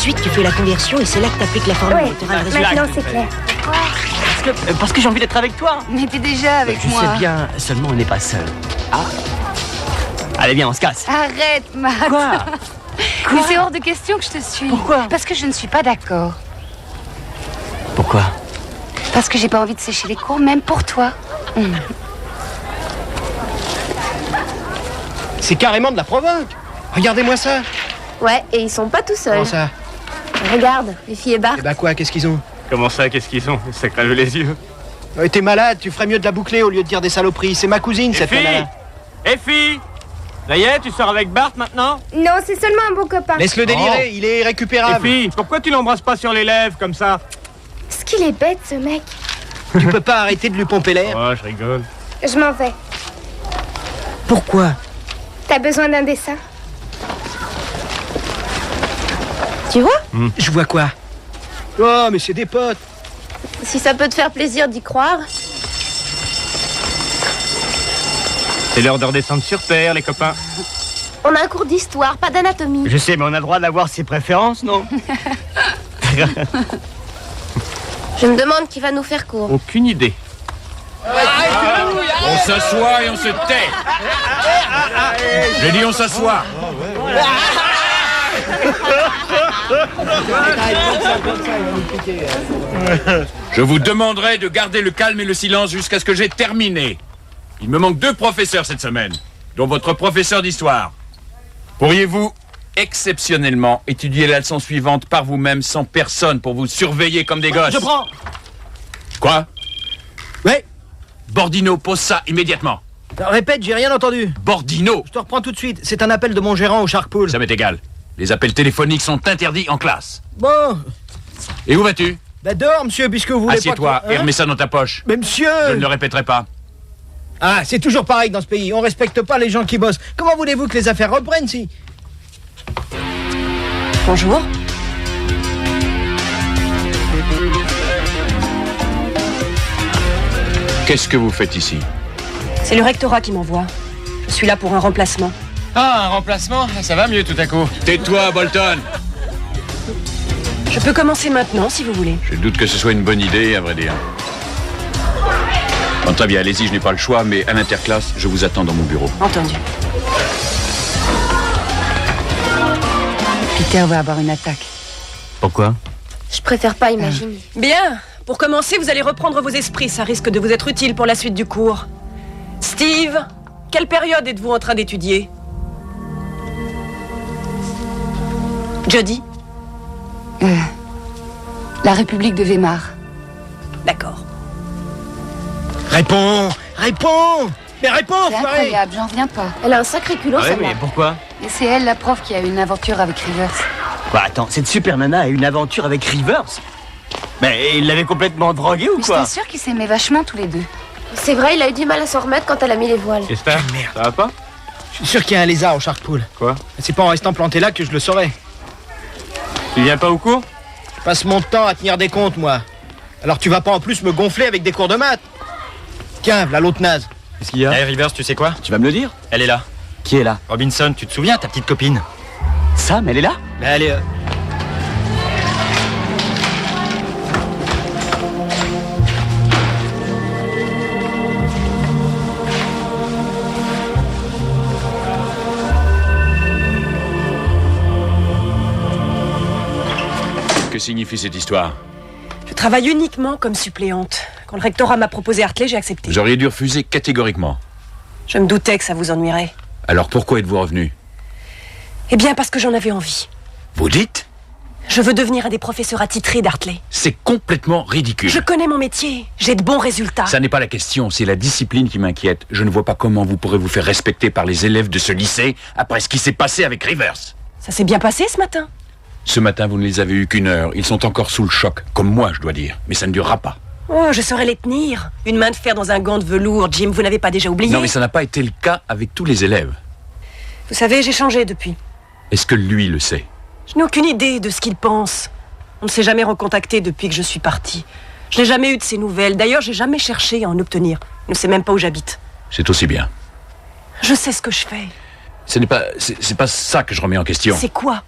Ensuite, tu fais la conversion et c'est là que t'appliques la formule. Ouais, maintenant c'est clair. Parce que j'ai envie d'être avec toi. Mais t'es déjà avec moi. Je sais bien, seulement on n'est pas seuls. Ah. Allez, viens, on se casse. Arrête, Matt. Quoi? Mais c'est hors de question que je te suis. Pourquoi? Parce que je ne suis pas d'accord. Pourquoi? Parce que j'ai pas envie de sécher les cours, même pour toi. C'est carrément de la provoque. Regardez-moi ça. Ouais, et ils sont pas tout seuls. Comment ça? Regarde, les filles et Bart. Eh bah quoi, qu'est-ce qu'ils ont? Comment ça, qu'est-ce qu'ils ont? Ça crève les yeux. T'es malade, tu ferais mieux de la boucler au lieu de dire des saloperies. C'est ma cousine, cette nana. Fille, ça y est, tu sors avec Bart maintenant? Non, c'est seulement un bon copain. Laisse-le délirer, il est irrécupérable. Fille, pourquoi tu l'embrasses pas sur les lèvres comme ça? Ce qu'il est bête, ce mec. Tu peux pas arrêter de lui pomper l'air? Oh, je rigole. Je m'en vais. Pourquoi? T'as besoin d'un dessin? Tu vois? Je vois quoi? Oh, mais c'est des potes. Si ça peut te faire plaisir d'y croire. C'est l'heure de redescendre sur Terre, les copains. On a un cours d'histoire, pas d'anatomie. Je sais, mais on a le droit d'avoir ses préférences, non? Je me demande qui va nous faire cours. Aucune idée. On s'assoit et on se tait. J'ai dit on s'assoit. Je vous demanderai de garder le calme et le silence jusqu'à ce que j'ai terminé. Il me manque 2 professeurs cette semaine, dont votre professeur d'histoire. Pourriez-vous, exceptionnellement, étudier la leçon suivante par vous-même sans personne pour vous surveiller comme des gosses? Je prends. Quoi? Ouais. Bordino, pose ça immédiatement. Répète, j'ai rien entendu. Bordino! Je te reprends tout de suite. C'est un appel de mon gérant au Shark Pool. Ça m'est égal. Les appels téléphoniques sont interdits en classe. Bon. Et où vas-tu? Bah dehors, monsieur, puisque vous voulez Assieds-toi pas... et remets ça dans ta poche. Mais monsieur... Je ne le répéterai pas. Ah, c'est toujours pareil dans ce pays. On respecte pas les gens qui bossent. Comment voulez-vous que les affaires reprennent si... Bonjour. Qu'est-ce que vous faites ici? C'est le rectorat qui m'envoie. Je suis là pour un remplacement. Ah, un remplacement? Ça va mieux tout à coup. Tais-toi, Bolton! Je peux commencer maintenant, si vous voulez. Je doute que ce soit une bonne idée, à vrai dire. Bon, très bien, allez-y, je n'ai pas le choix, mais à l'interclasse, je vous attends dans mon bureau. Entendu. Peter va avoir une attaque. Pourquoi? Je préfère pas imaginer. Bien. Pour commencer, vous allez reprendre vos esprits. Ça risque de vous être utile pour la suite du cours. Steve, quelle période êtes-vous en train d'étudier? Jody? La République de Weimar. D'accord. Réponds. Réponds. Mais réponds, C'est foiré. incroyable, j'en reviens pas. Elle a un sacré culot, Ouais, celle-là. mais pourquoi? Et c'est elle, la prof, qui a eu une aventure avec Rivers. Bah attends, cette super nana a eu une aventure avec Rivers? Mais il l'avait complètement drogué ou Mais quoi? j'étais sûre qu'ils s'aimaient vachement tous les deux. C'est vrai, il a eu du mal à s'en remettre quand elle a mis les voiles. Qu'est-ce que t'as? Merde. Ça va pas? Je suis sûr qu'il y a un lézard au Shark Pool. Quoi? C'est pas en restant planté là que je le saurais. Tu viens pas au cours? Je passe mon temps à tenir des comptes, moi. Alors tu vas pas en plus me gonfler avec des cours de maths. Tiens, là l'autre naze. Qu'est-ce qu'il y a? Rivers, tu sais quoi? Tu vas me le dire? Elle est là. Qui est là? Robinson, tu te souviens, ta petite copine? Sam, elle est là? Mais allez... Que signifie cette histoire? Je travaille uniquement comme suppléante. Quand le rectorat m'a proposé Hartley, j'ai accepté. Vous auriez dû refuser catégoriquement. Je me doutais que ça vous ennuierait. Alors pourquoi êtes-vous revenu? Eh bien, parce que j'en avais envie. Vous dites? Je veux devenir un des professeurs attitrés d'Hartley. C'est complètement ridicule. Je connais mon métier. J'ai de bons résultats. Ça n'est pas la question, c'est la discipline qui m'inquiète. Je ne vois pas comment vous pourrez vous faire respecter par les élèves de ce lycée après ce qui s'est passé avec Rivers. Ça s'est bien passé ce matin. Ce matin, vous ne les avez eu qu'1 heure. Ils sont encore sous le choc, comme moi, je dois dire. Mais ça ne durera pas. Oh, je saurais les tenir. Une main de fer dans un gant de velours, Jim, vous n'avez pas déjà oublié? Non, mais ça n'a pas été le cas avec tous les élèves. Vous savez, j'ai changé depuis. Est-ce que lui le sait? Je n'ai aucune idée de ce qu'il pense. On ne s'est jamais recontacté depuis que je suis partie. Je n'ai jamais eu de ses nouvelles. D'ailleurs, j'ai jamais cherché à en obtenir. Il ne sait même pas où j'habite. C'est aussi bien. Je sais ce que je fais. Ce n'est pas... C'est pas ça que je remets en question. C'est quoi?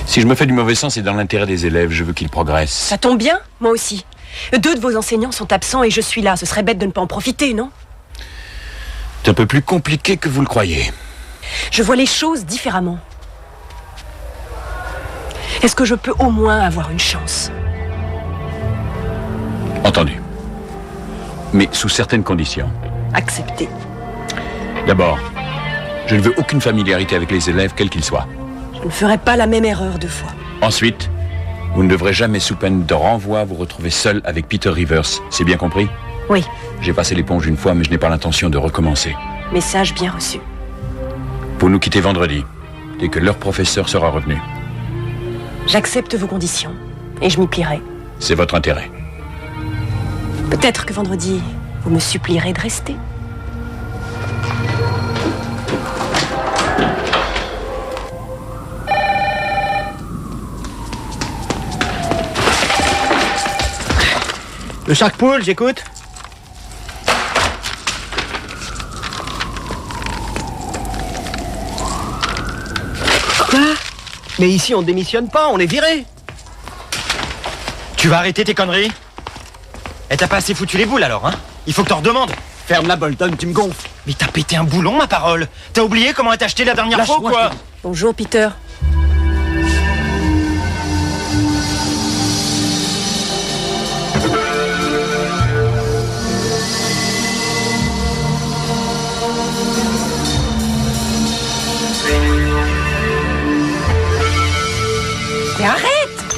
Si je me fais du mauvais sens, c'est dans l'intérêt des élèves. Je veux qu'ils progressent. Ça tombe bien, moi aussi. 2 de vos enseignants sont absents et je suis là. Ce serait bête de ne pas en profiter, non? C'est un peu plus compliqué que vous le croyez. Je vois les choses différemment. Est-ce que je peux au moins avoir une chance? Entendu. Mais sous certaines conditions. Accepté. D'abord, je ne veux aucune familiarité avec les élèves, quels qu'ils soient. Je ne ferai pas la même erreur 2 fois. Ensuite, vous ne devrez jamais, sous peine de renvoi, vous retrouver seul avec Peter Rivers. C'est bien compris? Oui, J'ai passé l'éponge une fois, mais je n'ai pas l'intention de recommencer. message bien reçu. Vous nous quittez vendredi, dès que leur professeur sera revenu. J'accepte vos conditions et je m'y plierai. C'est votre intérêt. Peut-être que vendredi, vous me supplierez de rester. Le Sharkpool, j'écoute. Quoi? Mais ici, on démissionne pas, on est viré. Tu vas arrêter tes conneries? Eh, t'as pas assez foutu les boules alors, hein? Il faut que t'en redemandes. Ferme la Bolton, tu me gonfles. Mais t'as pété un boulon, ma parole. T'as oublié comment elle t'a acheté la dernière fois ou Lâche-moi, quoi? Bonjour, Peter. Mais arrête!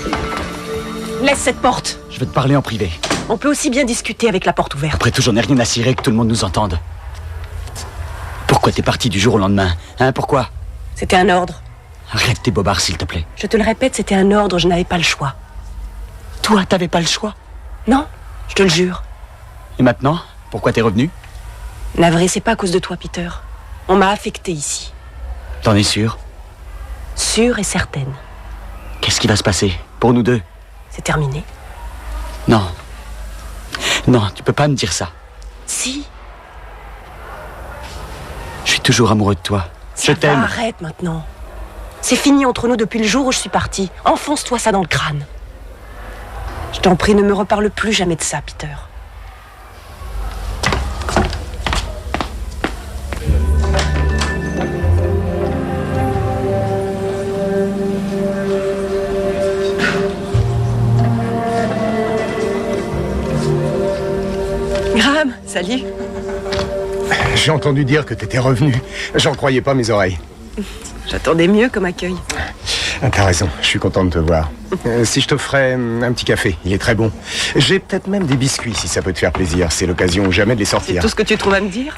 Laisse cette porte. Je vais te parler en privé. On peut aussi bien discuter avec la porte ouverte. Après tout, j'en ai rien à cirer que tout le monde nous entende. Pourquoi t'es parti du jour au lendemain? Hein, pourquoi? C'était un ordre. Arrête tes bobards, s'il te plaît. Je te le répète, c'était un ordre, je n'avais pas le choix. Toi, t'avais pas le choix. Non, je te le jure. Et maintenant, pourquoi t'es revenu? Navré, c'est pas à cause de toi, Peter. On m'a affecté ici. T'en es sûr? Sûre et certaine. Qu'est-ce qui va se passer pour nous deux? C'est terminé. Non. Non, tu peux pas me dire ça. Si. Je suis toujours amoureux de toi. Ça Je t'aime. va, arrête maintenant. C'est fini entre nous depuis le jour où je suis partie. Enfonce-toi ça dans le crâne. Je t'en prie, ne me reparle plus jamais de ça, Peter. Graham, salut. J'ai entendu dire que t'étais revenu. J'en croyais pas mes oreilles. J'attendais mieux comme accueil. Ah, t'as raison, je suis content de te voir. Si je t'offrais un petit café, il est très bon. J'ai peut-être même des biscuits si ça peut te faire plaisir. C'est l'occasion ou jamais de les C'est sortir. tout ce que tu trouves à me dire?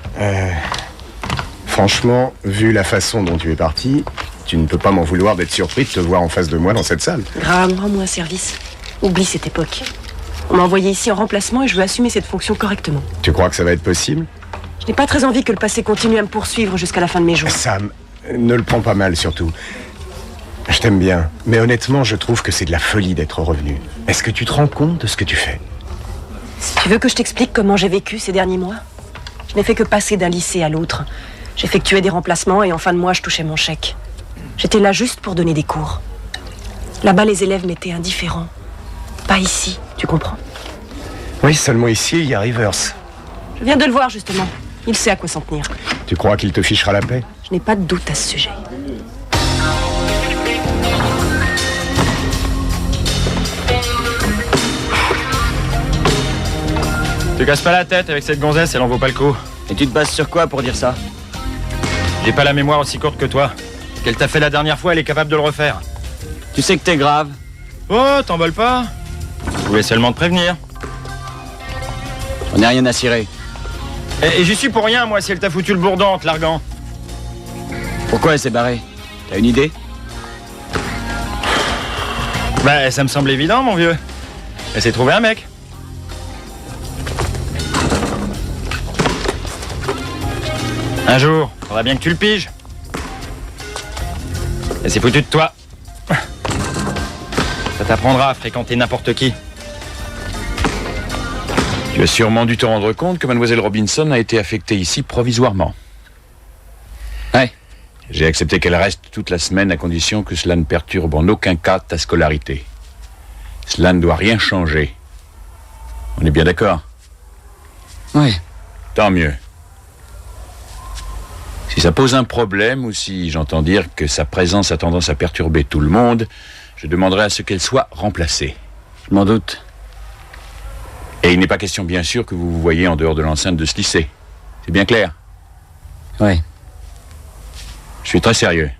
Franchement, vu la façon dont tu es parti, tu ne peux pas m'en vouloir d'être surpris de te voir en face de moi dans cette salle. Graham, rends-moi un service. Oublie cette époque. On m'a envoyé ici en remplacement et je veux assumer cette fonction correctement. Tu crois que ça va être possible? Je n'ai pas très envie que le passé continue à me poursuivre jusqu'à la fin de mes jours. Sam, ne le prends pas mal surtout. Je t'aime bien, mais honnêtement, je trouve que c'est de la folie d'être revenu. Est-ce que tu te rends compte de ce que tu fais? Si tu veux que je t'explique comment j'ai vécu ces derniers mois, je n'ai fait que passer d'un lycée à l'autre. J'effectuais des remplacements et en fin de mois, je touchais mon chèque. J'étais là juste pour donner des cours. Là-bas, les élèves m'étaient indifférents. Pas ici, tu comprends? Oui, seulement ici, il y a Rivers. Je viens de le voir, justement. Il sait à quoi s'en tenir. Tu crois qu'il te fichera la paix? Je n'ai pas de doute à ce sujet. Te casse pas la tête avec cette gonzesse, elle en vaut pas le coup. Et tu te bases sur quoi pour dire ça? J'ai pas la mémoire aussi courte que toi. Ce qu'elle t'a fait la dernière fois, elle est capable de le refaire. Tu sais que t'es grave. Oh, t'emballes pas. Je voulais seulement te prévenir. On ai rien à cirer. Et j'y suis pour rien, moi, si elle t'a foutu le bourdon en te larguant. Pourquoi elle s'est barrée? T'as une idée? Bah, ça me semble évident, mon vieux. Elle s'est trouvée un mec. Un jour, faudra bien que tu le piges. Elle s'est foutue de toi. Ça t'apprendra à fréquenter n'importe qui. Tu as sûrement dû te rendre compte que Mademoiselle Robinson a été affectée ici provisoirement. Ouais. J'ai accepté qu'elle reste toute la semaine à condition que cela ne perturbe en aucun cas ta scolarité. Cela ne doit rien changer. On est bien d'accord? Ouais. Tant mieux. Si ça pose un problème ou si j'entends dire que sa présence a tendance à perturber tout le monde, je demanderai à ce qu'elle soit remplacée. Je m'en doute. Et il n'est pas question, bien sûr, que vous vous voyez en dehors de l'enceinte de ce lycée. C'est bien clair? Ouais. Je suis très sérieux.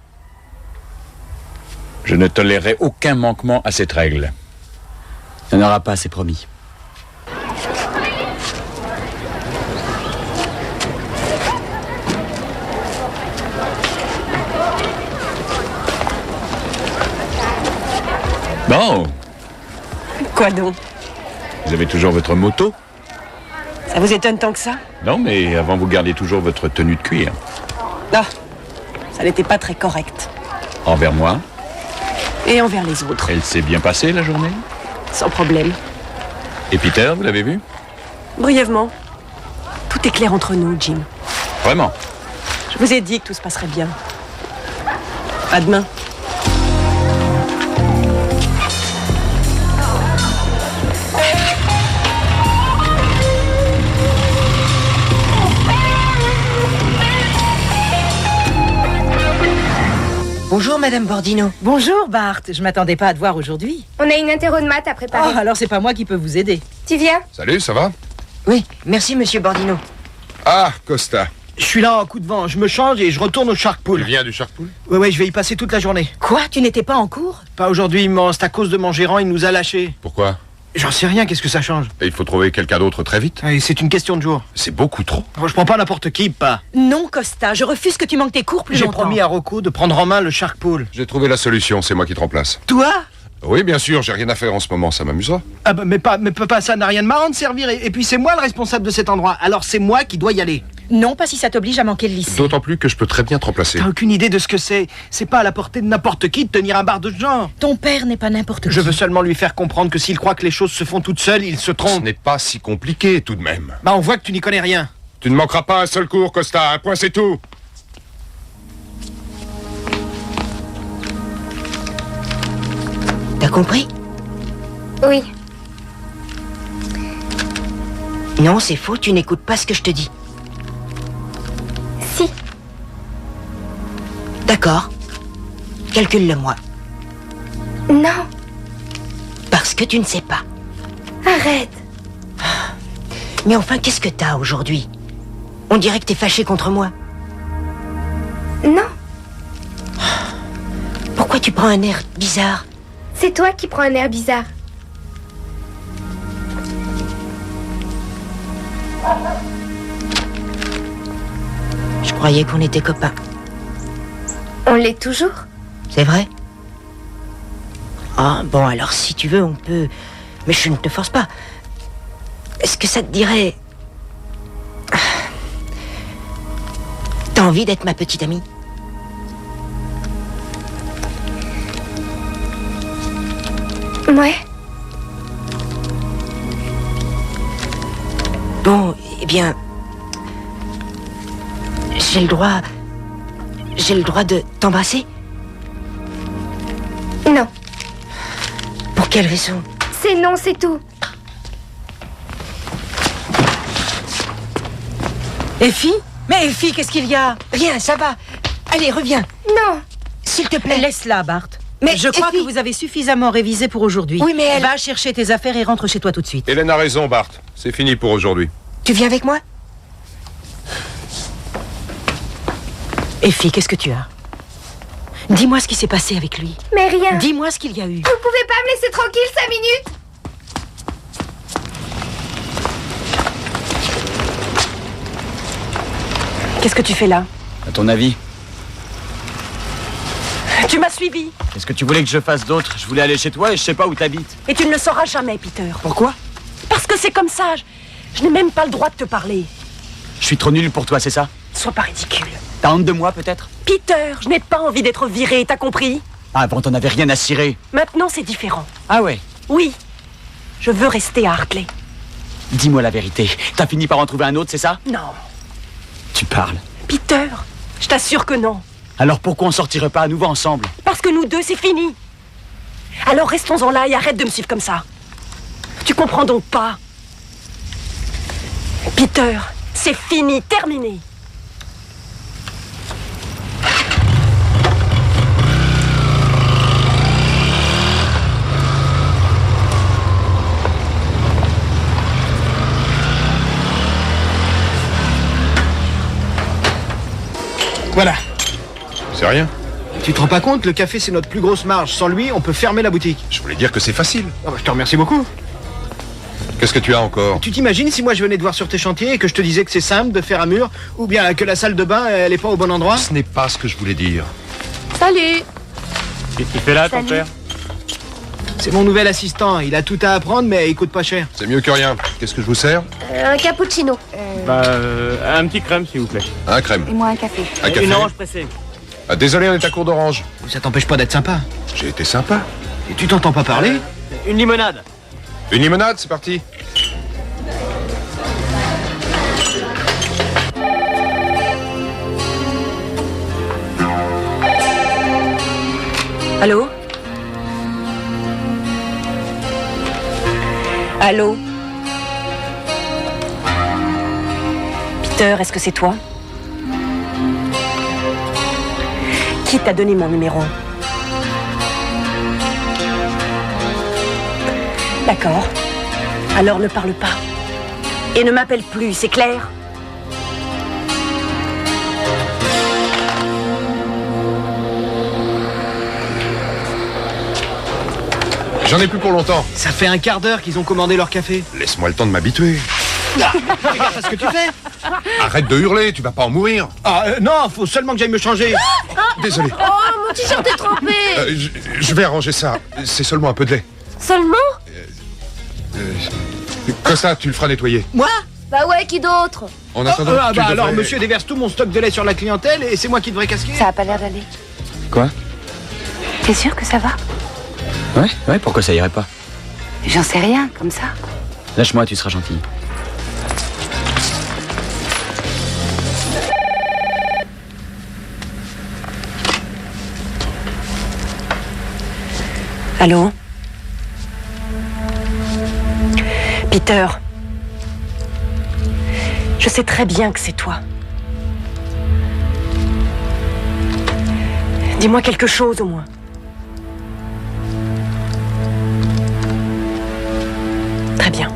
Je ne tolérerai aucun manquement à cette règle. Il n'y en aura pas, c'est promis. Bon, Quoi donc? vous avez toujours votre moto? Ça vous étonne tant que ça? Non, mais avant vous gardez toujours votre tenue de cuir. Non, ça n'était pas très correct. Envers moi? Et envers les autres, Elle s'est bien passée, la journée? sans problème. Et Peter, vous l'avez vu? Brièvement, tout est clair entre nous, Jim. Vraiment? Je vous ai dit que tout se passerait bien. À demain. Bonjour, Madame Bordino. Bonjour, Bart. Je m'attendais pas à te voir aujourd'hui. On a une interro de maths à préparer. Oh, alors c'est pas moi qui peux vous aider. Tu viens? Salut, ça va? Oui, merci, Monsieur Bordino. Ah, Costa. Je suis là en coup de vent, je me change et je retourne au Shark Pool. Tu viens du Shark Pool? Ouais, je vais y passer toute la journée. Quoi? Tu n'étais pas en cours? Pas aujourd'hui, immense, c'est à cause de mon gérant, il nous a lâchés. Pourquoi? J'en sais rien, qu'est-ce que ça change? Et il faut trouver quelqu'un d'autre très vite. Ouais, c'est une question de jour. C'est beaucoup trop. Je prends pas n'importe qui, pas. Non, Costa, je refuse que tu manques tes cours plus J'ai longtemps. promis à Rocco de prendre en main le Shark Pool. J'ai trouvé la solution, c'est moi qui te remplace. Toi? Oui, bien sûr, j'ai rien à faire en ce moment, ça m'amusera. Ah bah, mais papa, ça n'a rien de marrant de servir. Et puis c'est moi le responsable de cet endroit. Alors c'est moi qui dois y aller. Non, pas si ça t'oblige à manquer le lycée. D'autant plus que je peux très bien te remplacer. T'as aucune idée de ce que c'est. C'est pas à la portée de n'importe qui de tenir un bar de ce genre. Ton père n'est pas n'importe qui. Je veux seulement lui faire comprendre que s'il croit que les choses se font toutes seules, il se Ce trompe. n'est pas si compliqué tout de même. Bah on voit que tu n'y connais rien. Tu ne manqueras pas un seul cours, Costa, un point c'est tout. T'as compris? Oui. Non, c'est faux, tu n'écoutes pas ce que je te dis. Si. D'accord. Calcule-le-moi. Non. Parce que tu ne sais pas. Arrête. Mais enfin, qu'est-ce que t'as aujourd'hui? On dirait que t'es fâché contre moi. Non. Pourquoi tu prends un air bizarre? C'est toi qui prends un air bizarre. Je croyais qu'on était copains. On l'est toujours. C'est vrai? Ah, bon, alors si tu veux, on peut... Mais je ne te force pas. Est-ce que ça te dirait... T'as envie d'être ma petite amie? Ouais. Bon, eh bien... J'ai le droit... J'ai le droit de t'embrasser? Non. Pour quelle raison? C'est non, c'est tout. Effie? Mais Effie, qu'est-ce qu'il y a? Rien, ça va. Allez, reviens. Non. S'il te plaît. Laisse-la, Bart. Mais je crois Effie... que vous avez suffisamment révisé pour aujourd'hui. Oui, mais elle... Va chercher tes affaires et rentre chez toi tout de suite. Hélène a raison, Bart. C'est fini pour aujourd'hui. Tu viens avec moi? Effie, qu'est-ce que tu as? Dis-moi ce qui s'est passé avec lui. Mais rien. Dis-moi ce qu'il y a eu. Vous pouvez pas me laisser tranquille 5 minutes? Qu'est-ce que tu fais là? À ton avis? Tu m'as suivi. Qu'est-ce que tu voulais que je fasse d'autre? Je voulais aller chez toi et je sais pas où t'habites. Et tu ne le sauras jamais, Peter. Pourquoi? Parce que c'est comme ça. Je n'ai même pas le droit de te parler. Je suis trop nul pour toi, c'est ça? Sois pas ridicule. T'as honte de moi, peut-être? Peter, je n'ai pas envie d'être viré, t'as compris? Ah, avant, t'en avais rien à cirer. Maintenant, c'est différent. Ah ouais? Oui. Je veux rester à Hartley. Dis-moi la vérité. T'as fini par en trouver un autre, c'est ça? Non. Tu parles. Peter, je t'assure que non. Alors pourquoi on sortirait pas à nouveau ensemble? Parce que nous deux, c'est fini. Alors restons-en là et arrête de me suivre comme ça. Tu comprends donc pas? Peter, c'est fini, terminé. Voilà. C'est rien. Tu te rends pas compte, le café c'est notre plus grosse marge. Sans lui, on peut fermer la boutique. Je voulais dire que c'est facile. Ah bah, je te remercie beaucoup. Qu'est-ce que tu as encore? Tu t'imagines si moi je venais te voir sur tes chantiers et que je te disais que c'est simple de faire un mur, ou bien que la salle de bain elle est pas au bon endroit? Ce n'est pas ce que je voulais dire. Salut. Qu'est-ce qu'il fait là, ton Salut. père? C'est mon nouvel assistant, il a tout à apprendre mais il coûte pas cher. C'est mieux que rien. Qu'est-ce que je vous sers? Un cappuccino. Un petit crème, s'il vous plaît. Un crème. Et moi un café. Un café. Une orange pressée. Ah, désolé, on est à court d'orange. Ça t'empêche pas d'être sympa. J'ai été sympa. Et tu t'entends pas parler? Une limonade. Une limonade, c'est parti. Allô? Allô? Peter, est-ce que c'est toi? Qui t'a donné mon numéro? D'accord. Alors ne parle pas. Et ne m'appelle plus, c'est clair? J'en ai plus pour longtemps. Ça fait un quart d'heure qu'ils ont commandé leur café. Laisse-moi le temps de m'habituer. Regarde pas ce que tu fais. Arrête de hurler, tu vas pas en mourir. Ah non, faut seulement que j'aille me changer. Désolé. Oh, mon t-shirt est trempé. Je vais arranger ça. C'est seulement un peu de lait. Seulement? Costa, tu le feras nettoyer. Moi? Bah ouais, qui d'autre? En attendant, tu bah alors devrais- monsieur déverse tout mon stock de lait sur la clientèle et c'est moi qui devrais casquer. Ça a pas l'air d'aller. Quoi? T'es sûr que ça va? Ouais, pourquoi ça irait pas? J'en sais rien, comme ça. Lâche-moi, tu seras gentil. Allô? Peter, je sais très bien que c'est toi. Dis-moi quelque chose au moins. Très bien.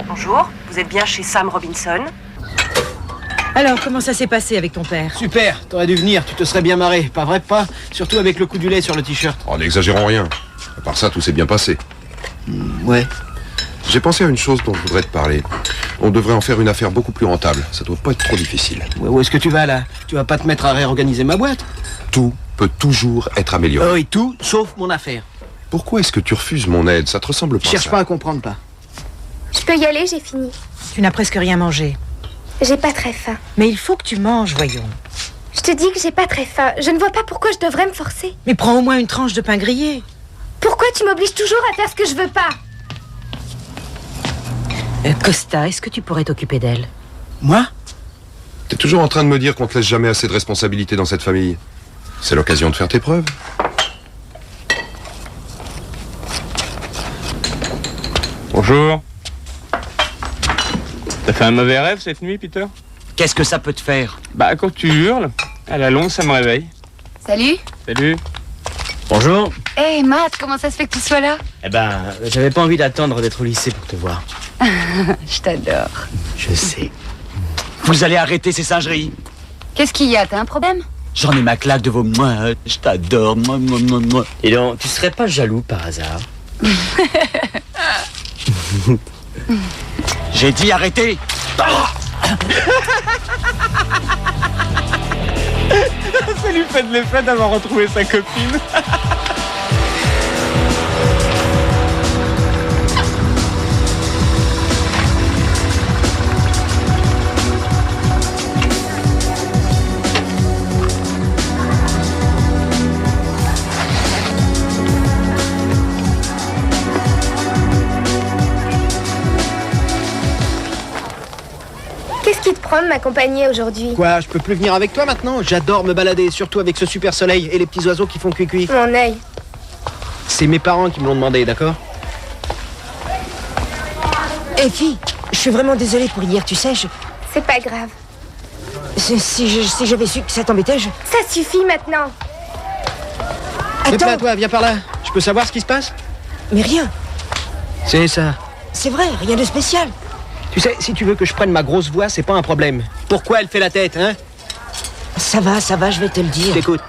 Bonjour, vous êtes bien chez Sam Robinson? Alors, comment ça s'est passé avec ton père? Super, t'aurais dû venir, tu te serais bien marré. Pas vrai, pas? Surtout avec le coup du lait sur le t-shirt. Oh, n'exagérons rien. À part ça, tout s'est bien passé. Ouais. J'ai pensé à une chose dont je voudrais te parler. On devrait en faire une affaire beaucoup plus rentable. Ça doit pas être trop difficile. Ouais, où est-ce que tu vas là? Tu vas pas te mettre à réorganiser ma boîte? Tout peut toujours être amélioré. Oh, et tout, sauf mon affaire. Pourquoi est-ce que tu refuses mon aide? Ça te ressemble pas, Cherche ça. pas à comprendre, pas. Je peux y aller, j'ai fini. Tu n'as presque rien mangé. J'ai pas très faim. Mais il faut que tu manges, voyons. Je te dis que j'ai pas très faim. Je ne vois pas pourquoi je devrais me forcer. Mais prends au moins une tranche de pain grillé. Pourquoi tu m'obliges toujours à faire ce que je veux pas? Costa, est-ce que tu pourrais t'occuper d'elle? Moi? T'es toujours en train de me dire qu'on te laisse jamais assez de responsabilités dans cette famille. C'est l'occasion de faire tes preuves. Bonjour. T'as fait un mauvais rêve cette nuit, Peter? Qu'est-ce que ça peut te faire? Bah, quand tu hurles, à la longue, ça me réveille. Salut. Salut. Bonjour. Hé, Matt, comment ça se fait que tu sois là? Eh ben, j'avais pas envie d'attendre d'être au lycée pour te voir. Je t'adore. Je sais. Vous allez arrêter ces singeries. Qu'est-ce qu'il y a? T'as un problème? J'en ai ma claque de vos moi. Je t'adore. Moi. Et donc, tu serais pas jaloux par hasard? J'ai dit arrêtez. Ça lui fait de l'effet d'avoir retrouvé sa copine. Qu'est-ce qui te prend de m'accompagner aujourd'hui? Quoi, je peux plus venir avec toi maintenant? J'adore me balader, surtout avec ce super soleil et les petits oiseaux qui font cuicui. Mon œil. C'est mes parents qui me l'ont demandé, d'accord? Eh fille, je suis vraiment désolée pour hier, tu sais, C'est pas grave. Si j'avais su que ça t'embêtait, Ça suffit maintenant. Viens par là, toi, viens par là. Je peux savoir ce qui se passe? Mais rien. C'est ça. C'est vrai, rien de spécial. Tu sais, si tu veux que je prenne ma grosse voix, c'est pas un problème. Pourquoi elle fait la tête, hein? Ça va, je vais te le dire. T'écoutes.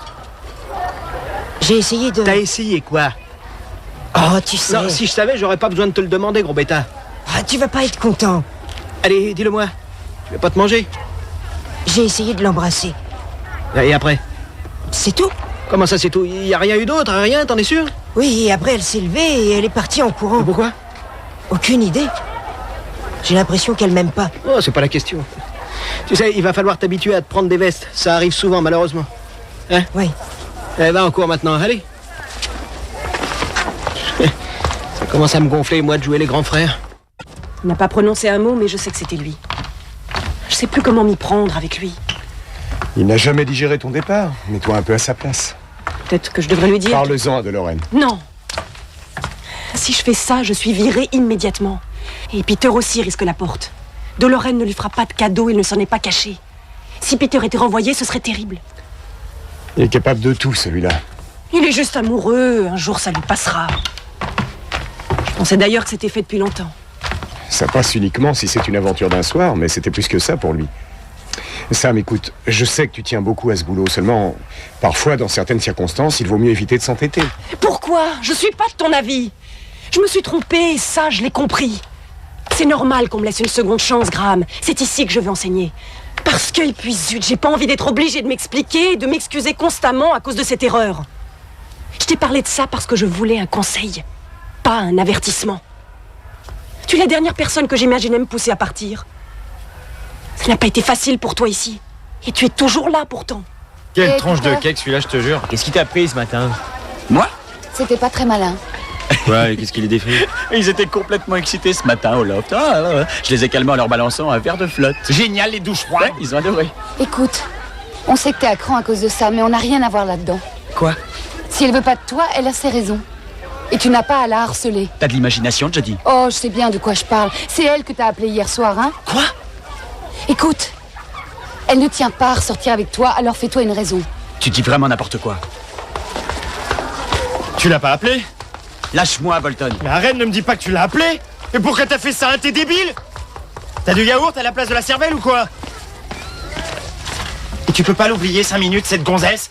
J'ai essayé de... T'as essayé quoi? Oh, tu sais... Non, si je savais, j'aurais pas besoin de te le demander, gros bêta. Ah, tu vas pas être content. Allez, dis-le-moi. Tu vas pas te manger? J'ai essayé de l'embrasser. Et après? C'est tout. Comment ça, c'est tout? Y a rien eu d'autre, rien, t'en es sûr? Oui, et après elle s'est levée et elle est partie en courant. Et pourquoi? Aucune idée. J'ai l'impression qu'elle m'aime pas. Oh, c'est pas la question. Tu sais, il va falloir t'habituer à te prendre des vestes. Ça arrive souvent, malheureusement. Hein? Oui. Eh, va en cours maintenant, allez. Ça commence à me gonfler, moi, de jouer les grands frères. Il n'a pas prononcé un mot, mais je sais que c'était lui. Je sais plus comment m'y prendre avec lui. Il n'a jamais digéré ton départ. Mets-toi un peu à sa place. Peut-être que je devrais lui dire... Parle-en à DeLorean. Non. Si je fais ça, je suis virée immédiatement. Et Peter aussi risque la porte. DeLorean ne lui fera pas de cadeau, il ne s'en est pas caché. Si Peter était renvoyé, ce serait terrible. Il est capable de tout, celui-là. Il est juste amoureux, un jour ça lui passera. Je pensais d'ailleurs que c'était fait depuis longtemps. Ça passe uniquement si c'est une aventure d'un soir, mais c'était plus que ça pour lui. Sam, écoute, je sais que tu tiens beaucoup à ce boulot, seulement, parfois, dans certaines circonstances, il vaut mieux éviter de s'entêter. Pourquoi? Je suis pas de ton avis. Je me suis trompée, et ça, je l'ai compris. C'est normal qu'on me laisse une seconde chance, Graham. C'est ici que je veux enseigner. Parce que, et puis zut, j'ai pas envie d'être obligée de m'expliquer et de m'excuser constamment à cause de cette erreur. Je t'ai parlé de ça parce que je voulais un conseil, pas un avertissement. Tu es la dernière personne que j'imaginais me pousser à partir. Ça n'a pas été facile pour toi ici. Et tu es toujours là, pourtant. Quelle Et tranche de Peter cake, celui-là, je te jure. Qu'est-ce qui t'a pris ce matin? Moi? C'était pas très malin. Ouais, qu'est-ce qu'il est défait? Ils étaient complètement excités ce matin au loft. Je les ai calmés en leur balançant un verre de flotte. Génial, les douches froides. Ouais, ils ont adoré. Écoute, on sait que t'es à cran à cause de ça, mais on n'a rien à voir là-dedans. Quoi? Si elle veut pas de toi, elle a ses raisons. Et tu n'as pas à la harceler. T'as de l'imagination, Jodie? Oh, je sais bien de quoi je parle. C'est elle que t'as appelée hier soir, hein? Quoi? Écoute, elle ne tient pas à ressortir avec toi, alors fais-toi une raison. Tu dis vraiment n'importe quoi. Tu l'as pas appelé? Lâche-moi, Bolton. Mais arrête, ne me dis pas que tu l'as appelé. Et pourquoi t'as fait ça, hein? T'es débile? T'as du yaourt à la place de la cervelle ou quoi? Et tu peux pas l'oublier 5 minutes, cette gonzesse?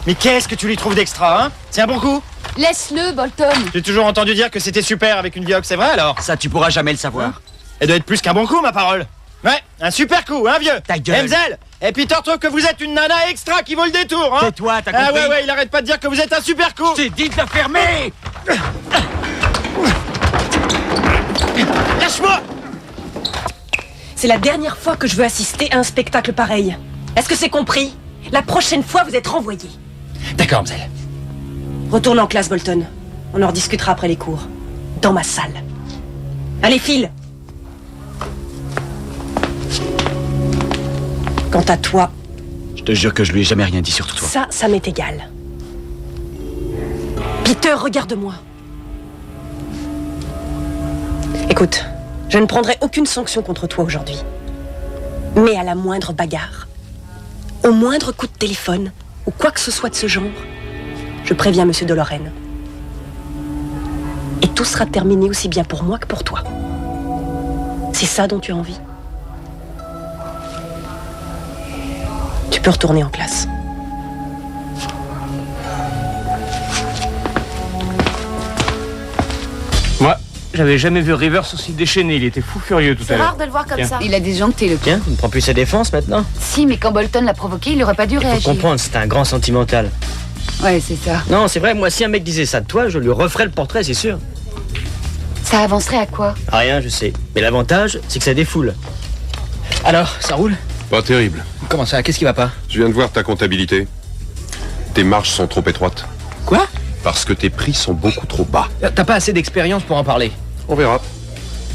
Mais qu'est-ce que tu lui trouves d'extra, hein? C'est un bon coup? Laisse-le, Bolton. J'ai toujours entendu dire que c'était super avec une Vioxx, c'est vrai alors? Ça, tu pourras jamais le savoir. Elle doit être plus qu'un bon coup, ma parole. Ouais, un super coup, hein, vieux? Ta gueule. Enzel. Et Peter trouve que vous êtes une nana extra qui vaut le détour, hein? Tais-toi, t'as compris? Ah ouais, il arrête pas de dire que vous êtes un super coup. Je t'ai dit de la fermer. Lâche-moi! C'est la dernière fois que je veux assister à un spectacle pareil. Est-ce que c'est compris? La prochaine fois, vous êtes renvoyé. D'accord, Mzel. Retourne en classe, Bolton. On en rediscutera après les cours. Dans ma salle. Allez, file. Quant à toi... Je te jure que je lui ai jamais rien dit, surtout toi. Ça m'est égal. Peter, regarde-moi. Écoute, je ne prendrai aucune sanction contre toi aujourd'hui. Mais à la moindre bagarre, au moindre coup de téléphone, ou quoi que ce soit de ce genre, je préviens Monsieur DeLorean. Et tout sera terminé aussi bien pour moi que pour toi. C'est ça dont tu as envie? Tu peux retourner en classe. Moi, j'avais jamais vu Rivers aussi déchaîné. Il était fou furieux tout à C'est l'heure. rare de le voir comme Tiens. ça. Il a disjoncté le Tiens, tu ne prends plus sa défense maintenant? Si, mais quand Bolton l'a provoqué, il aurait pas dû Il faut réagir. comprendre, c'est un grand sentimental. Ouais, c'est ça. Non, c'est vrai, moi, si un mec disait ça de toi, je lui referais le portrait, c'est sûr. Ça avancerait à quoi? Rien, je sais. Mais l'avantage, c'est que ça défoule. Alors, ça roule? Pas terrible. Comment ça? Qu'est-ce qui va pas? Je viens de voir ta comptabilité. Tes marges sont trop étroites. Quoi? Parce que tes prix sont beaucoup trop bas. T'as pas assez d'expérience pour en parler. On verra.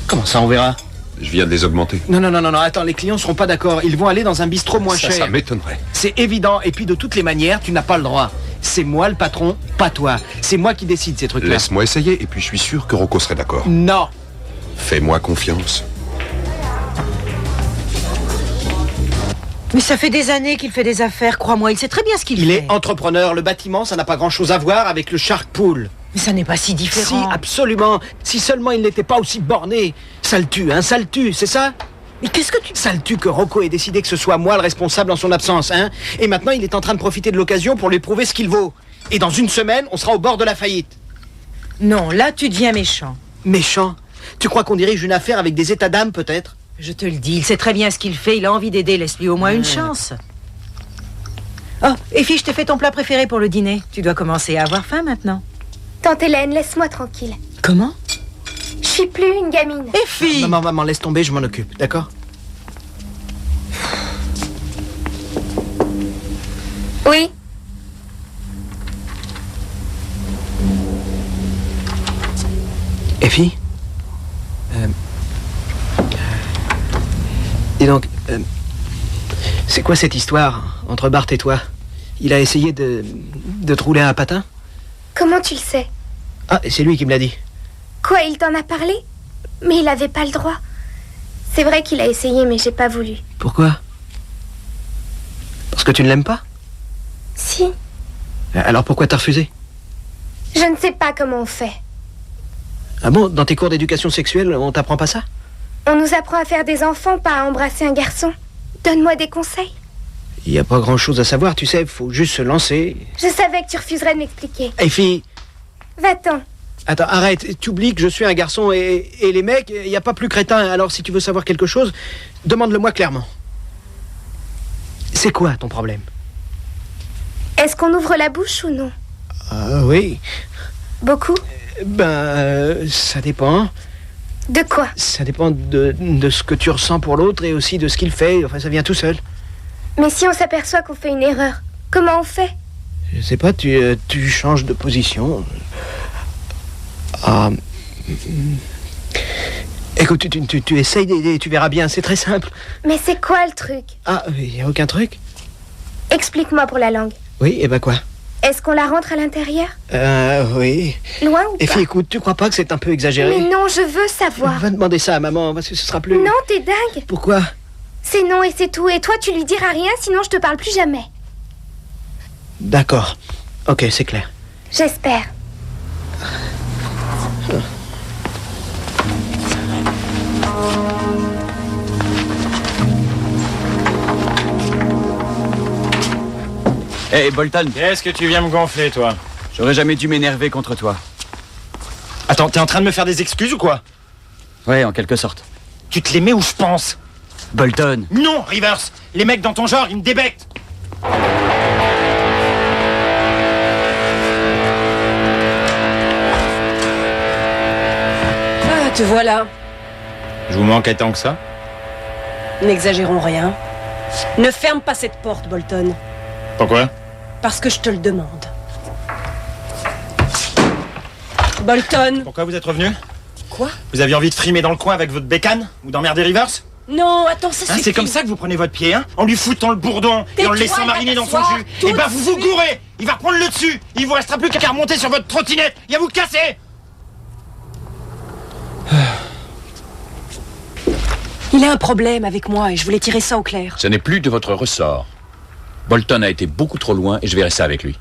Comment ça, on verra? Je viens de les augmenter. Non, attends, les clients seront pas d'accord. Ils vont aller dans un bistrot moins cher. Ça m'étonnerait. C'est évident. Et puis, de toutes les manières, tu n'as pas le droit. C'est moi le patron, pas toi. C'est moi qui décide ces trucs-là. Laisse-moi essayer, et puis je suis sûr que Rocco serait d'accord. Non. Fais-moi confiance. Mais ça fait des années qu'il fait des affaires, crois-moi, il sait très bien ce qu'il fait. Il est entrepreneur, le bâtiment, ça n'a pas grand-chose à voir avec le Shark Pool. Mais ça n'est pas si différent. Si, absolument. Si seulement il n'était pas aussi borné. Ça le tue, hein, ça le tue, c'est ça? Mais qu'est-ce que tu... Ça le tue que Rocco ait décidé que ce soit moi le responsable en son absence, hein. Et maintenant, il est en train de profiter de l'occasion pour lui prouver ce qu'il vaut. Et dans une semaine, on sera au bord de la faillite. Non, là, tu deviens méchant. Méchant? Tu crois qu'on dirige une affaire avec des états d'âme, peut-être? Je te le dis, il sait très bien ce qu'il fait, il a envie d'aider, laisse-lui au moins une chance. Oh, Effie, je t'ai fait ton plat préféré pour le dîner. Tu dois commencer à avoir faim maintenant. Tante Hélène, laisse-moi tranquille. Comment? Je suis plus une gamine. Effie! Maman, laisse tomber, je m'en occupe, d'accord? Oui. Effie? Et donc, c'est quoi cette histoire entre Bart et toi? Il a essayé de te rouler un patin? Comment tu le sais? Ah, c'est lui qui me l'a dit. Quoi, il t'en a parlé? Mais il avait pas le droit. C'est vrai qu'il a essayé, mais j'ai pas voulu. Pourquoi? Parce que tu ne l'aimes pas? Si. Alors pourquoi t'as refusé? Je ne sais pas comment on fait. Ah bon, dans tes cours d'éducation sexuelle, on t'apprend pas ça? On nous apprend à faire des enfants, pas à embrasser un garçon. Donne-moi des conseils. Il n'y a pas grand-chose à savoir, tu sais, faut juste se lancer. Je savais que tu refuserais de m'expliquer. Hey, fille! Va-t'en. Attends, arrête, tu oublies que je suis un garçon et les mecs, il n'y a pas plus crétin. Alors si tu veux savoir quelque chose, demande-le-moi clairement. C'est quoi ton problème? Est-ce qu'on ouvre la bouche ou non? Oui. Beaucoup? Ça dépend. De quoi? Ça dépend de ce que tu ressens pour l'autre et aussi de ce qu'il fait. Enfin, ça vient tout seul. Mais si on s'aperçoit qu'on fait une erreur, comment on fait? Je sais pas, tu changes de position. Écoute, tu essayes d'aider, tu verras bien, c'est très simple. Mais c'est quoi le truc? Ah, il n'y a aucun truc? Explique-moi pour la langue. Oui, et quoi? Est-ce qu'on la rentre à l'intérieur? Oui. Loin ou Et pas? puis écoute, tu crois pas que c'est un peu exagéré? Mais non, je veux savoir. Va demander ça à maman, parce que ce sera plus... Non, t'es dingue. Pourquoi? C'est non et c'est tout. Et toi, tu lui diras rien, sinon je te parle plus jamais. D'accord. Ok, c'est clair. J'espère. Hey, Bolton. Qu'est-ce que tu viens me gonfler, toi? J'aurais jamais dû m'énerver contre toi. Attends, t'es en train de me faire des excuses ou quoi? Ouais, en quelque sorte. Tu te les mets où je pense? Bolton. Non, Rivers! Les mecs dans ton genre, ils me débectent! Ah, te voilà. Je vous manquais tant que ça? N'exagérons rien. Ne ferme pas cette porte, Bolton. Pourquoi? Parce que je te le demande. Bolton. Pourquoi vous êtes revenu? Quoi? Vous aviez envie de frimer dans le coin avec votre bécane? Ou d'emmerder Rivers? Non, attends, ça suffit. C'est comme ça que vous prenez votre pied, hein? En lui foutant le bourdon et en le laissant mariner dans son jus. Et bah vous vous gourrez! Il va reprendre le dessus! Il vous restera plus qu'à remonter sur votre trottinette et à vous casser! Il a un problème avec moi et je voulais tirer ça au clair. Ce n'est plus de votre ressort. Bolton a été beaucoup trop loin et je verrai ça avec lui.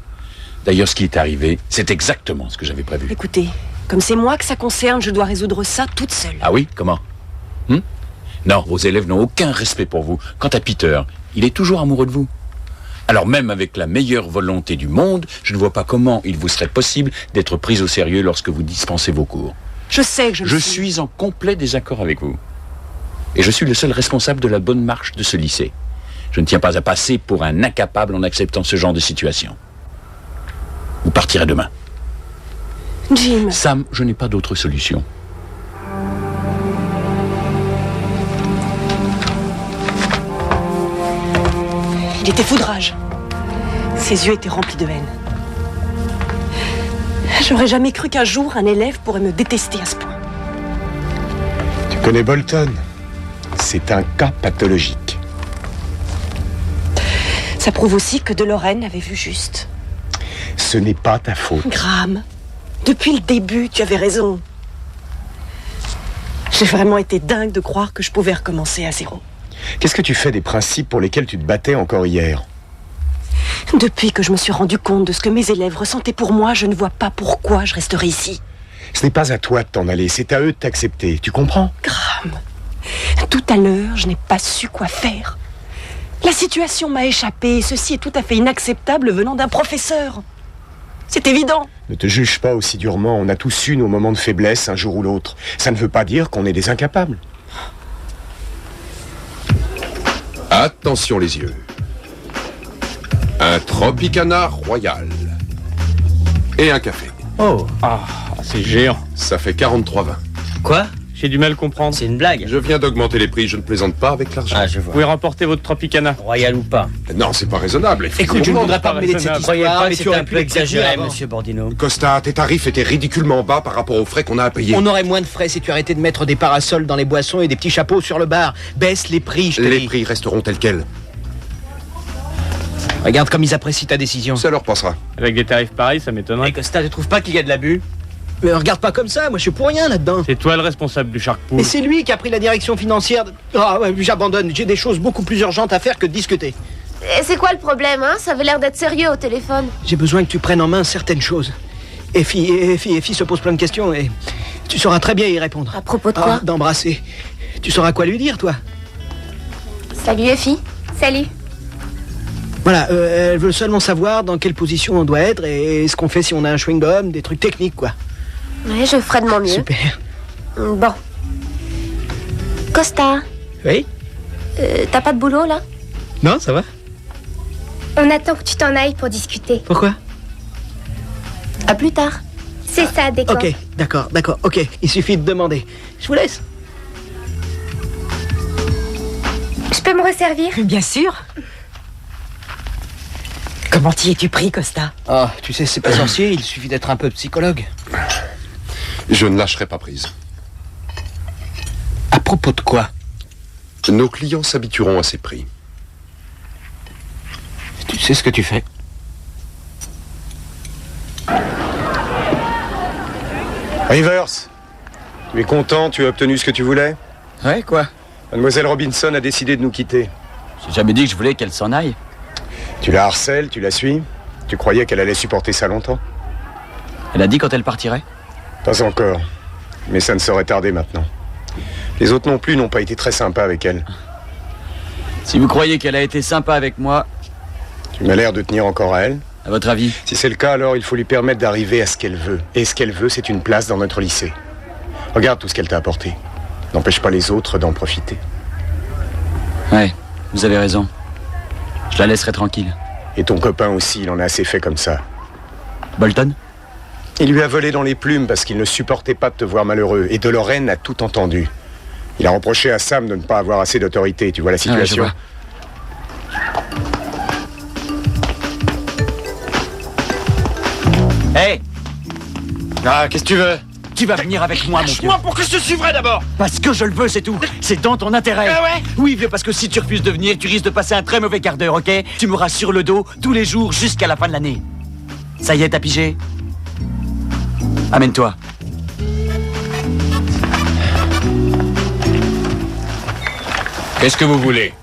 D'ailleurs, ce qui est arrivé, c'est exactement ce que j'avais prévu. Écoutez, comme c'est moi que ça concerne, je dois résoudre ça toute seule. Ah oui? Comment? Non, vos élèves n'ont aucun respect pour vous. Quant à Peter, il est toujours amoureux de vous. Alors même avec la meilleure volonté du monde, je ne vois pas comment il vous serait possible d'être pris au sérieux lorsque vous dispensez vos cours. Je sais que je le Je suis. suis en complet désaccord avec vous. Et je suis le seul responsable de la bonne marche de ce lycée. Je ne tiens pas à passer pour un incapable en acceptant ce genre de situation. Vous partirez demain. Jim. Sam, je n'ai pas d'autre solution. Il était foudrage. Ses yeux étaient remplis de haine. J'aurais jamais cru qu'un jour un élève pourrait me détester à ce point. Tu connais Bolton? C'est un cas pathologique. Ça prouve aussi que de Lorraine avait vu juste. Ce n'est pas ta faute. Graham, depuis le début, tu avais raison. J'ai vraiment été dingue de croire que je pouvais recommencer à zéro. Qu'est-ce que tu fais des principes pour lesquels tu te battais encore hier? Depuis que je me suis rendu compte de ce que mes élèves ressentaient pour moi, je ne vois pas pourquoi je resterai ici. Ce n'est pas à toi de t'en aller, c'est à eux de t'accepter. Tu comprends? Graham, tout à l'heure, je n'ai pas su quoi faire. La situation m'a échappé et ceci est tout à fait inacceptable venant d'un professeur. C'est évident. Ne te juge pas aussi durement, on a tous eu nos moments de faiblesse un jour ou l'autre. Ça ne veut pas dire qu'on est des incapables. Attention les yeux. Un Tropicana royal. Et un café. Oh, c'est géant. Ça fait 43,20. Quoi? J'ai du mal à comprendre. C'est une blague. Je viens d'augmenter les prix, je ne plaisante pas avec l'argent. Ah, je vois. Vous pouvez remporter votre Tropicana. Royal ou pas. Non, c'est pas raisonnable. Écoute, je ne voudrais pas me mêler de cette histoire, mais tu aurais pu exagérer, monsieur Bordino. Costa, tes tarifs étaient ridiculement bas par rapport aux frais qu'on a à payer. On aurait moins de frais si tu arrêtais de mettre des parasols dans les boissons et des petits chapeaux sur le bar. Baisse les prix, je te dis. Les prix resteront tels quels. Regarde comme ils apprécient ta décision. Ça leur passera. Avec des tarifs pareils, ça m'étonnerait. Et Costa, tu trouves pas qu'il y a de l'abus? Mais regarde pas comme ça, moi je suis pour rien là-dedans. C'est toi le responsable du Shark Pool. Et c'est lui qui a pris la direction financière. Ah ouais, j'abandonne, j'ai des choses beaucoup plus urgentes à faire que de discuter. Et c'est quoi le problème, hein? Ça avait l'air d'être sérieux au téléphone. J'ai besoin que tu prennes en main certaines choses. Effie se pose plein de questions et tu sauras très bien y répondre. À propos de quoi? D'embrasser. Tu sauras quoi lui dire, toi? Salut Effie. Salut. Voilà, elle veut seulement savoir dans quelle position on doit être et ce qu'on fait si on a un chewing-gum, des trucs techniques, quoi. Ouais, je ferai de mon mieux. Super. Bon. Costa. Oui? T'as pas de boulot, là? Non, ça va. On attend que tu t'en ailles pour discuter. Pourquoi? À plus tard. C'est ça, d'accord. Ok, d'accord, ok. Il suffit de demander. Je vous laisse. Je peux me resservir? Bien sûr. Comment t'y es-tu pris, Costa? Ah, tu sais, c'est pas sorcier, il suffit d'être un peu psychologue. Je ne lâcherai pas prise. À propos de quoi? Nos clients s'habitueront à ces prix. Tu sais ce que tu fais? Rivers, tu es content, tu as obtenu ce que tu voulais? Ouais, quoi? Mademoiselle Robinson a décidé de nous quitter. J'ai jamais dit que je voulais qu'elle s'en aille. Tu la harcèles, tu la suis? Tu croyais qu'elle allait supporter ça longtemps? Elle a dit quand elle partirait? Pas encore. Mais ça ne saurait tarder maintenant. Les autres non plus n'ont pas été très sympas avec elle. Si vous croyez qu'elle a été sympa avec moi... Tu m'as l'air de tenir encore à elle. À votre avis? Si c'est le cas, alors il faut lui permettre d'arriver à ce qu'elle veut. Et ce qu'elle veut, c'est une place dans notre lycée. Regarde tout ce qu'elle t'a apporté. N'empêche pas les autres d'en profiter. Ouais, vous avez raison. Je la laisserai tranquille. Et ton copain aussi, il en a assez fait comme ça. Bolton? Il lui a volé dans les plumes parce qu'il ne supportait pas de te voir malheureux. Et de Lorraine a tout entendu. Il a reproché à Sam de ne pas avoir assez d'autorité. Tu vois la situation? Ouais, je vois. Hé! Ah, qu'est-ce que tu veux? Tu vas venir avec moi, mon vieux. Lâche-moi pour que je te suivrai d'abord! Parce que je le veux, c'est tout. C'est dans ton intérêt. Ah ouais? Oui, vieux, parce que si tu refuses de venir, tu risques de passer un très mauvais quart d'heure, ok? Tu m'auras sur le dos tous les jours jusqu'à la fin de l'année. Ça y est, t'as pigé? Amène-toi. Qu'est-ce que vous voulez?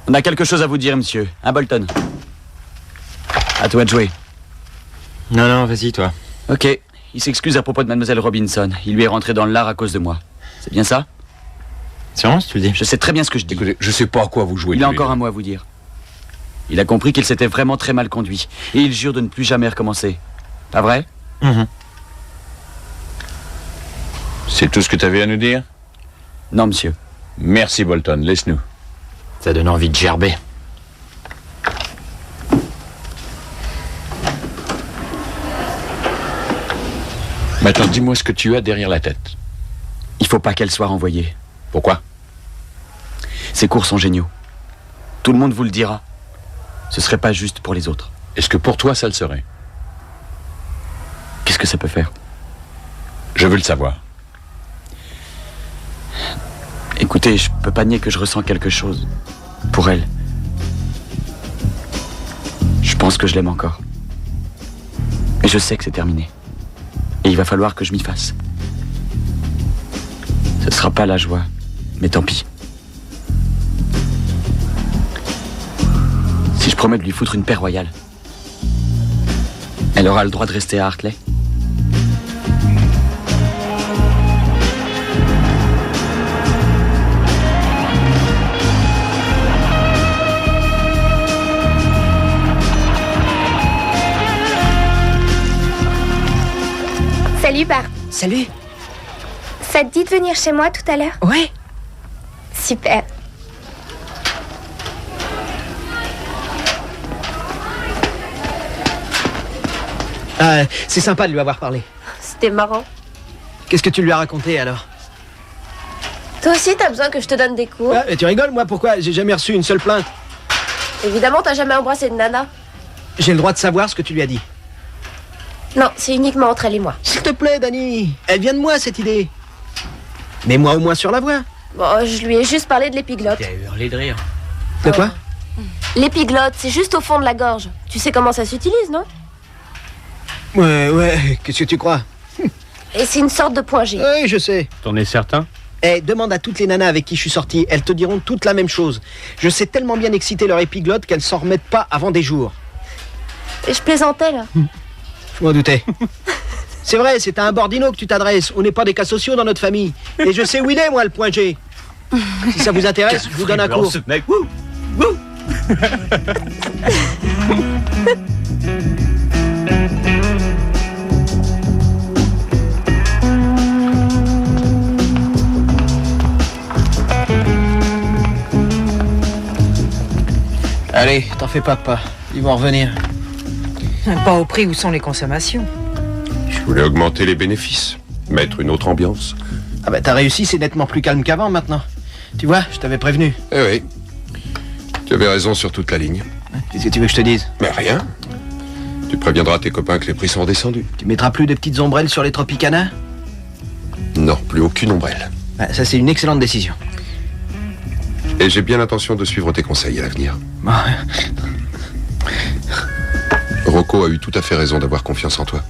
On a quelque chose à vous dire, monsieur. Un Bolton. À toi de jouer. Non, vas-y, toi. Ok. Il s'excuse à propos de mademoiselle Robinson. Il lui est rentré dans le lard à cause de moi. C'est bien ça? C'est vraiment ce que tu le dis? Je sais très bien ce que je dis. Écoutez, je sais pas à quoi vous jouez. Il a encore un mot à vous dire. Il a compris qu'il s'était vraiment très mal conduit. Et il jure de ne plus jamais recommencer. Pas vrai? C'est tout ce que tu avais à nous dire? Non, monsieur. Merci, Bolton. Laisse-nous. Ça donne envie de gerber. Maintenant, dis-moi ce que tu as derrière la tête. Il faut pas qu'elle soit renvoyée. Pourquoi? Ses cours sont géniaux. Tout le monde vous le dira. Ce serait pas juste pour les autres. Est-ce que pour toi, ça le serait? Qu'est-ce que ça peut faire? Je veux le savoir. Écoutez, je peux pas nier que je ressens quelque chose pour elle. Je pense que je l'aime encore. Et je sais que c'est terminé. Et il va falloir que je m'y fasse. Ce sera pas la joie, mais tant pis. Si je promets de lui foutre une paix royale, elle aura le droit de rester à Hartley. Salut Bart. Salut. Ça te dit de venir chez moi tout à l'heure? Ouais. Super. Ah, c'est sympa de lui avoir parlé. C'était marrant. Qu'est-ce que tu lui as raconté alors? Toi aussi, t'as besoin que je te donne des cours? Mais tu rigoles, moi, pourquoi? J'ai jamais reçu une seule plainte. Évidemment, t'as jamais embrassé de nana. J'ai le droit de savoir ce que tu lui as dit. Non, c'est uniquement entre elle et moi. S'il te plaît, Dani, elle vient de moi, cette idée. Mets-moi au moins sur la voie. Bon, je lui ai juste parlé de l'épiglotte. T'as hurlé de rire. De quoi? L'épiglotte, c'est juste au fond de la gorge. Tu sais comment ça s'utilise, non? Ouais, qu'est-ce que tu crois? Et c'est une sorte de point G. Oui, je sais. T'en es certain? Demande à toutes les nanas avec qui je suis sorti, elles te diront toutes la même chose. Je sais tellement bien exciter leur épiglotte qu'elles s'en remettent pas avant des jours. Et je plaisantais, là. Je m'en doutais. C'est vrai, c'est à un bordino que tu t'adresses. On n'est pas des cas sociaux dans notre famille. Et je sais où il est, moi, le point G. Si ça vous intéresse, je vous donne un cours. Ce mec, wouh, wouh. Allez, t'en fais pas. Ils vont revenir. Pas au prix où sont les consommations. Je voulais augmenter les bénéfices, mettre une autre ambiance. Ah bah t'as réussi, c'est nettement plus calme qu'avant maintenant. Tu vois, je t'avais prévenu. Eh oui. Tu avais raison sur toute la ligne. Qu'est-ce que tu veux que je te dise? Mais rien. Tu préviendras tes copains que les prix sont redescendus. Tu mettras plus de petites ombrelles sur les Tropicana? Non, plus aucune ombrelle. Ah, ça c'est une excellente décision. Et j'ai bien l'intention de suivre tes conseils à l'avenir. Rocco a eu tout à fait raison d'avoir confiance en toi.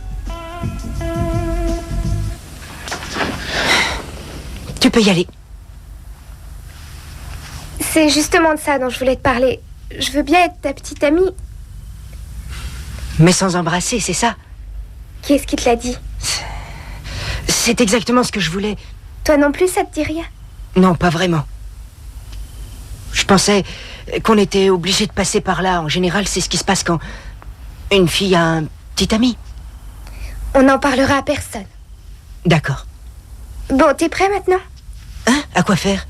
Tu peux y aller. C'est justement de ça dont je voulais te parler. Je veux bien être ta petite amie. Mais sans embrasser, c'est ça? Qui est-ce qui te l'a dit? C'est exactement ce que je voulais. Toi non plus, ça te dit rien? Non, pas vraiment. Je pensais qu'on était obligé de passer par là. En général, c'est ce qui se passe quand une fille a un petit ami. On n'en parlera à personne. D'accord. Bon, t'es prêt maintenant? Hein? À quoi faire?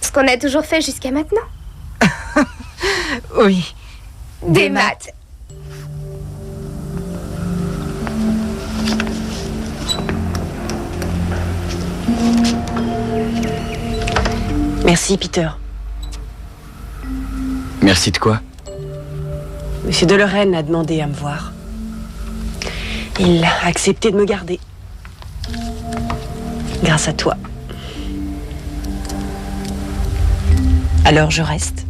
Ce qu'on a toujours fait jusqu'à maintenant. Oui. Des maths. Merci, Peter. Merci de quoi? Monsieur de Lorraine a demandé à me voir. Il a accepté de me garder. Grâce à toi. Alors je reste.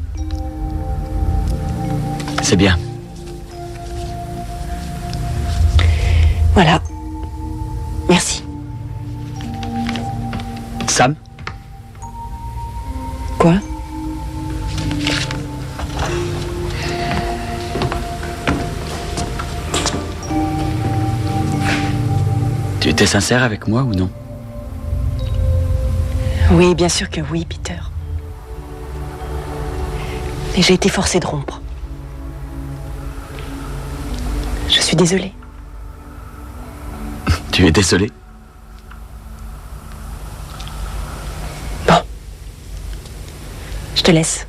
C'est bien. Voilà. Merci. Sam? Quoi? Tu étais sincère avec moi ou non? Oui, bien sûr que oui, Peter. Mais j'ai été forcée de rompre. Je suis désolée. Tu es désolé? Bon. Je te laisse.